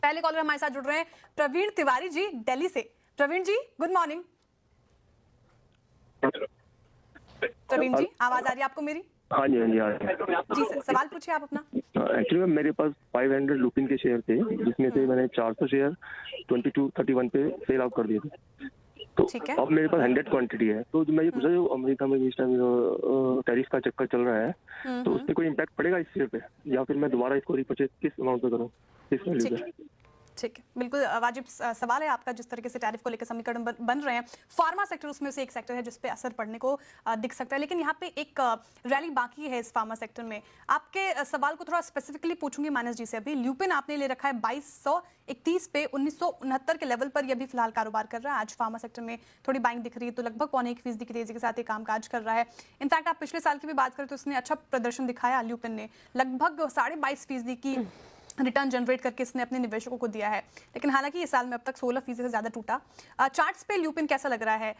पहले कॉलर हमारे साथ जुड़ रहे हैं प्रवीण तिवारी जी दिल्ली से। प्रवीण जी गुड मॉर्निंग। प्रवीण जी आवाज आ रही है आपको मेरी? हाँ जी, हाँ जी, हाँ जी सर, सवाल पूछिए आप अपना। एक्चुअली मेरे पास 500 लुपिन के शेयर थे, जिसमें से मैंने 400 शेयर 2231 पे सेल आउट कर दिए थे। तो ठीक है। अब मेरे पास 100 क्वांटिटी है। तो जो मैं ये पूछा, जो अमेरिका में इस टाइम टैरिफ का चक्कर चल रहा है, तो उससे कोई इम्पैक्ट पड़ेगा इस शेयर पे, या फिर मैं दोबारा इसको रिपर्चेज किस अमाउंट पे करूँ, किस वैल्यू पे? ठीक है, बिल्कुल वाजिब सवाल है आपका। जिस तरीके से टैरिफ को लेकर समीकरण बन रहे हैं, फार्मा सेक्टर उसमें से एक सेक्टर है जिस पे असर पड़ने को दिख सकता है, लेकिन यहाँ पे एक रैली बाकी है इस फार्मा सेक्टर में। आपके सवाल को थोड़ा स्पेसिफिकली पूछूंगी मानस जी से। अभी ल्यूपिन आपने ले रखा है 2231 पे, 1969 के लेवल पर ये भी फिलहाल कारोबार कर रहा है। आज फार्मा सेक्टर में थोड़ी बाइंग दिख रही है, तो लगभग 0.25% की तेजी के साथ ये कामकाज कर रहा है। इनफैक्ट आप पिछले साल की भी बात करें तो उसने अच्छा प्रदर्शन दिखाया। ल्यूपिन ने लगभग 22.5% की रिटर्न जनरेट करके इसने अपने निवेशकों को दिया है, लेकिन हालांकि इस साल में अब तक 16% से ज्यादा टूटा। चार्ट्स पे ल्यूपिन कैसा लग रहा है?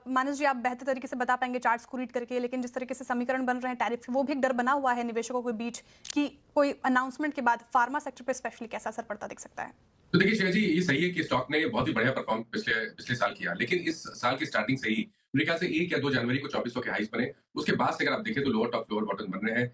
मानस जी आप बेहतर तरीके से बता पाएंगे चार्ट्स को रीड करके, लेकिन जिस तरीके से समीकरण बन रहे हैं टैरिफ, वो भी एक डर बना हुआ है निवेशकों के बीच कि कोई अनाउंसमेंट के बाद फार्मा सेक्टर पे स्पेशली कैसा असर पड़ता दिख सकता है? तो देखिए श्रेया जी, ये सही है कि स्टॉक ने बहुत ही बढ़िया परफॉर्म पिछले पिछले साल किया, लेकिन इस साल की स्टार्टिंग से ही मेरे ख्याल से 1 या 2 जनवरी को 2400 के हाईज बने। उसके बाद से अगर आप देखें तो लोअर टॉप लोअर बॉटम बन रहे हैं।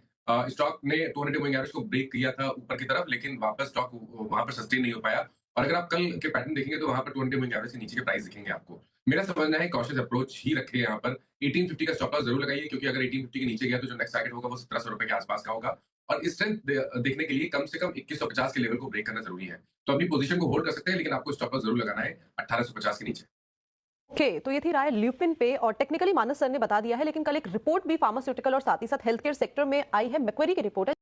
स्टॉक ने 200 मूविंग एवरेज को ब्रेक किया था ऊपर की तरफ, लेकिन वापस स्टॉक वहां पर सस्टेन नहीं हो पाया। और अगर आप कल के पैटर्न देखेंगे तो वहां पर 200 मूविंग एवरेज के नीचे के प्राइस दिखेंगे आपको। मेरा समझना है कॉशियस अप्रोच ही रखे यहाँ पर। 1850 का स्टॉप लॉस जरूर लगाइए, क्योंकि अगर 1850 के नीचे गया तो जो नेक्स्ट टारगेट होगा वो 1700 रुपए के आसपास का होगा। और इस स्ट्रेंथ देखने के लिए कम से कम 2150 के लेवल को ब्रेक करना जरूरी है। तो अपनी पोजीशन को होल्ड कर सकते हैं, लेकिन आपको स्टॉप लॉस जरूर लगाना है 1850 के नीचे। ओके, तो ये थी राय ल्यूपिन पे, और टेक्निकली मानस सर ने बता दिया है, लेकिन कल एक रिपोर्ट भी फार्मास्यूटिकल और साथ ही साथ हेल्थ केयर सेक्टर में आई है। मैक्वेरी की रिपोर्ट है।